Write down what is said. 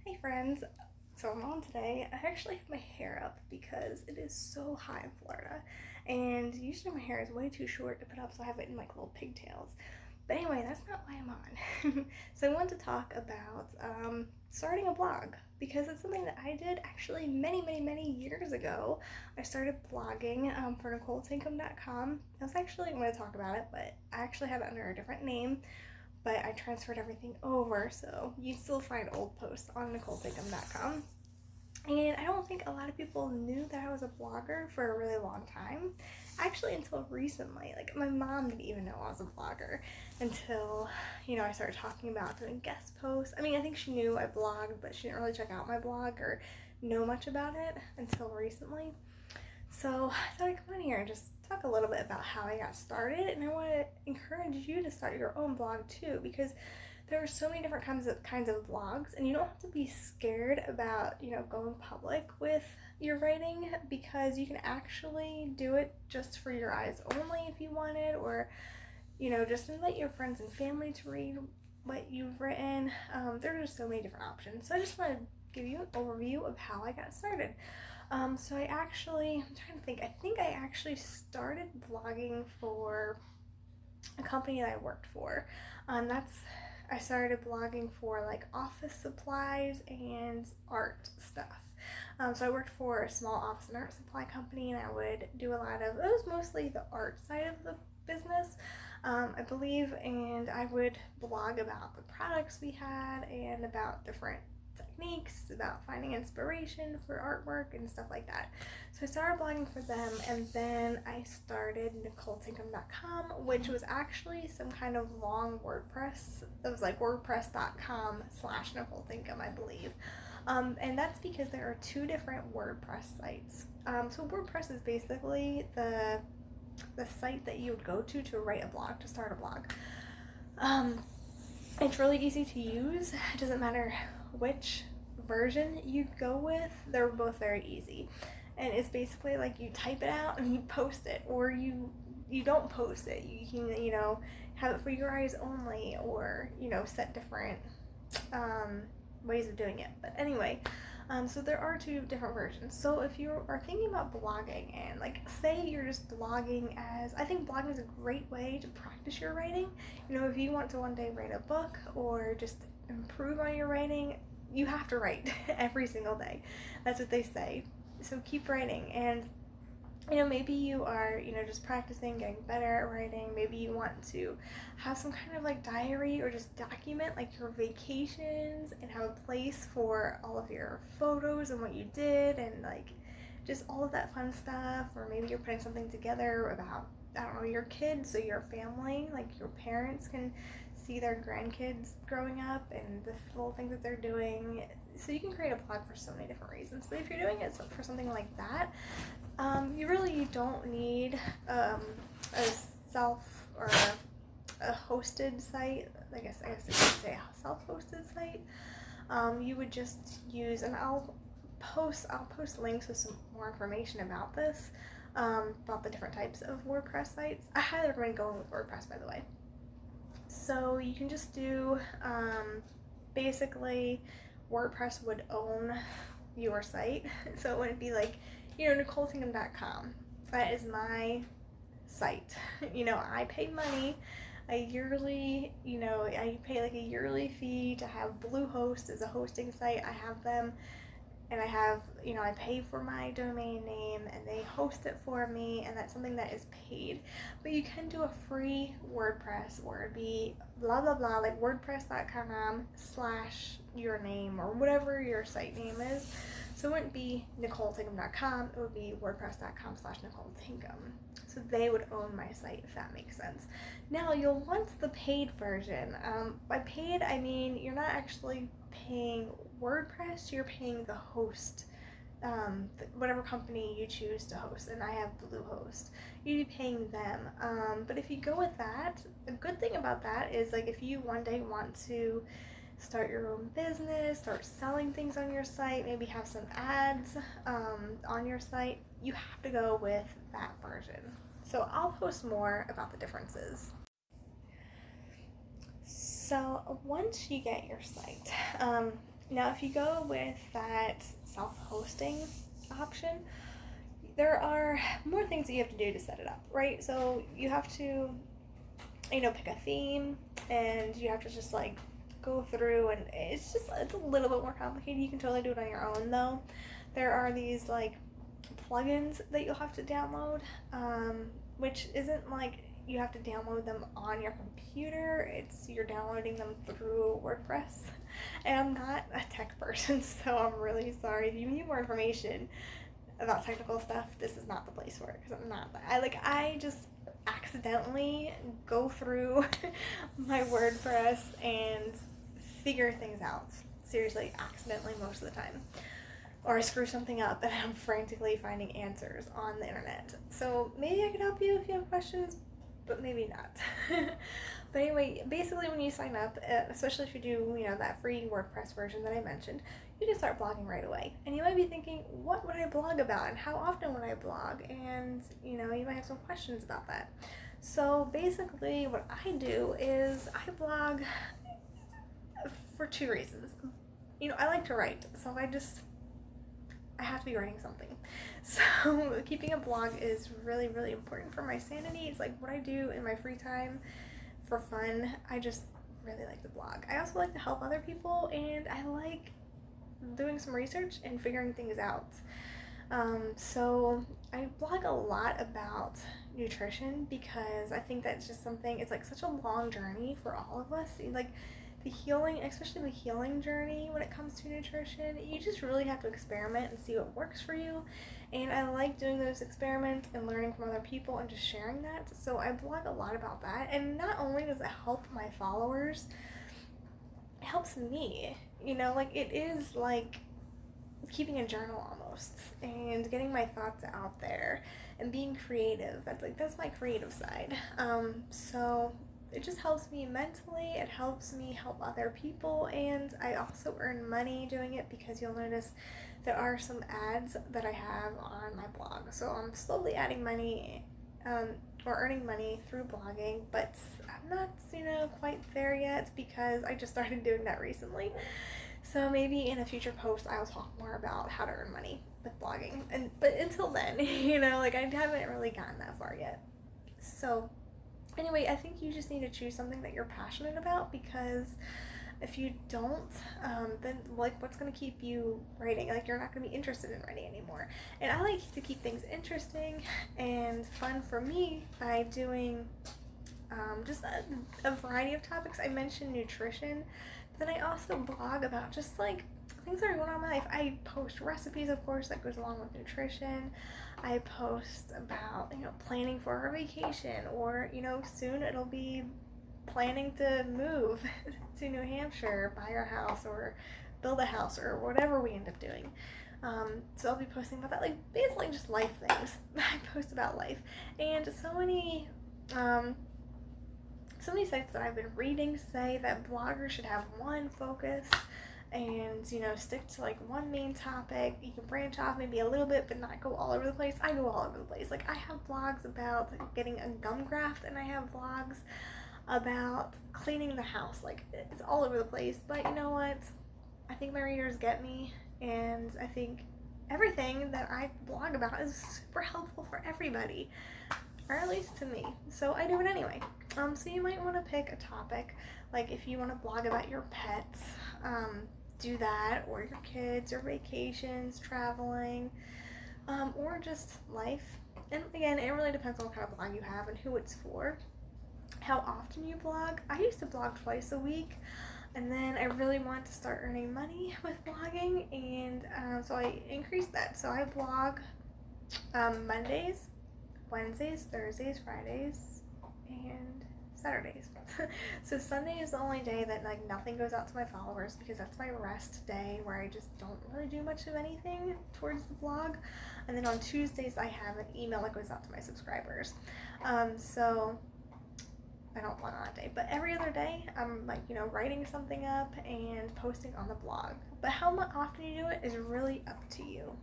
Hey friends, so I'm on today. I actually have my hair up because it is so hot in Florida, and usually my hair is way too short to put up, so I have it in like little pigtails. But anyway, that's not why I'm on. So I want to talk about starting a blog because it's something that I did actually many years ago. I started blogging for NicoleTinkham.com. I was actually going to talk about it, but I actually had it under a different name, but I transferred everything over, so you still find old posts on NicoleThinkum.com. And I don't think a lot of people knew that I was a blogger for a really long time. Actually, until recently. Like, my mom didn't even know I was a blogger until, I started talking about doing guest posts. I mean, I think she knew I blogged, but she didn't really check out my blog or know much about it until recently. So I thought I'd come on here and just talk a little bit about how I got started, and I want to encourage you to start your own blog too, because there are so many different kinds of blogs, and you don't have to be scared about going public with your writing, because you can actually do it just for your eyes only if you wanted, or just invite your friends and family to read what you've written. There are just so many different options. So I just want to give you an overview of how I got started. So I'm trying to think, I think I actually started blogging for a company that I worked for. I started blogging for like office supplies and art stuff. So I worked for a small office and art supply company, and I would do a lot of, it was mostly the art side of the business, I believe, and I would blog about the products we had and about different techniques, about finding inspiration for artwork and stuff like that. So I started blogging for them, and then I started NicoleTinkham.com, which was actually some kind of long WordPress. It was like WordPress.com/NicoleTinkham, I believe. And that's because there are two different WordPress sites. So WordPress is basically the site that you would go to write a blog, to start a blog. It's really easy to use. It doesn't matter which version you go with, they're both very easy. And it's basically like you type it out and you post it, or you don't post it. You can have it for your eyes only, or set different ways of doing it. But anyway, so there are two different versions. So if you are thinking about blogging, and like say you're just blogging, I think blogging is a great way to practice your writing. If you want to one day write a book or just improve on your writing, you have to write every single day. That's what they say. So keep writing, and maybe you are, just practicing, getting better at writing. Maybe you want to have some kind of like diary, or just document like your vacations, and have a place for all of your photos and what you did, and like just all of that fun stuff. Or maybe you're putting something together about, I don't know, your kids, so your family, like your parents can see their grandkids growing up and the little things that they're doing. So you can create a blog for so many different reasons. But if you're doing it for something like that, you don't need a self or a hosted site. I guess I could say a self-hosted site. You would just use, and I'll post links with some more information about this, about the different types of WordPress sites. I highly recommend going with WordPress, by the way. So you can just do, basically, WordPress would own your site. So it wouldn't be like, NicoleTinkham.com. That is my site. I pay money, I pay like a yearly fee to have Bluehost as a hosting site. I have them, and I have, I pay for my domain name, and they host it for me, and that's something that is paid. But you can do a free WordPress, or it'd be blah blah blah, like WordPress.com/ your name, or whatever your site name is. So it wouldn't be NicoleTinkham.com, it would be WordPress.com/ NicoleTinkham. So they would own my site, if that makes sense. Now you'll want the paid version. By paid, I mean you're not actually paying WordPress, you're paying the host, whatever company you choose to host, and I have Bluehost. You'd be paying them. But if you go with that, a good thing about that is, like, if you one day want to start your own business, start selling things on your site, maybe have some ads on your site, you have to go with that version. So I'll post more about the differences. So once you get your site, Now, if you go with that self-hosting option, there are more things that you have to do to set it up, right? So you have to, pick a theme, and you have to just like go through, and it's a little bit more complicated. You can totally do it on your own though. There are these like plugins that you'll have to download, which isn't like you have to download them on your computer. It's you're downloading them through WordPress. And I'm not a tech person, so I'm really sorry. If you need more information about technical stuff, this is not the place for it, because I'm not. I just accidentally go through my WordPress and figure things out. Seriously, accidentally most of the time. Or I screw something up and I'm frantically finding answers on the internet. So maybe I could help you if you have questions, but maybe not. But anyway, basically when you sign up, especially if you do, that free WordPress version that I mentioned, you can start blogging right away. And you might be thinking, what would I blog about and how often would I blog? And, you might have some questions about that. So basically what I do is I blog for two reasons. I like to write, so I have to be writing something. So keeping a blog is really, really important for my sanity. It's like what I do in my free time for fun. I just really like to blog. I also like to help other people, and I like doing some research and figuring things out. So I blog a lot about nutrition because I think that's just something, it's like such a long journey for all of us. Like the healing, especially the healing journey when it comes to nutrition, you just really have to experiment and see what works for you. And I like doing those experiments and learning from other people and just sharing that. So I blog a lot about that. And not only does it help my followers, it helps me. It is like keeping a journal almost, and getting my thoughts out there and being creative. That's my creative side. So it just helps me mentally, it helps me help other people, and I also earn money doing it because you'll notice there are some ads that I have on my blog. So I'm slowly adding money, or earning money through blogging, but I'm not, quite there yet because I just started doing that recently. So maybe in a future post I'll talk more about how to earn money with blogging. But until then, I haven't really gotten that far yet. So anyway, I think you just need to choose something that you're passionate about, because if you don't, then what's going to keep you writing? You're not going to be interested in writing anymore. And I like to keep things interesting and fun for me by doing just a variety of topics. I mentioned nutrition. Then I also blog about just things that are going on in my life. I post recipes, of course, that goes along with nutrition. I post about, planning for our vacation, or, soon it'll be planning to move to New Hampshire, buy our house, or build a house, or whatever we end up doing. So I'll be posting about that, basically just life things. I post about life. And so many sites that I've been reading say that bloggers should have one focus and, stick to one main topic. You can branch off maybe a little bit, but not go all over the place. I go all over the place. I have blogs about getting a gum graft, and I have blogs about cleaning the house. It's all over the place. But you know what? I think my readers get me, and I think everything that I blog about is super helpful for everybody, or at least to me. So I do it anyway. So you might want to pick a topic, if you want to blog about your pets, do that, or your kids, or vacations, traveling, or just life. And again, it really depends on what kind of blog you have and who it's for, how often you blog. I used to blog twice a week, and then I really wanted to start earning money with blogging, and so I increased that. So I blog Mondays, Wednesdays, Thursdays, Fridays, and Saturdays. So Sunday is the only day that nothing goes out to my followers, because that's my rest day where I just don't really do much of anything towards the blog. And then on Tuesdays I have an email that goes out to my subscribers. So I don't blog on that day, but every other day I'm writing something up and posting on the blog. But how often you do it is really up to you.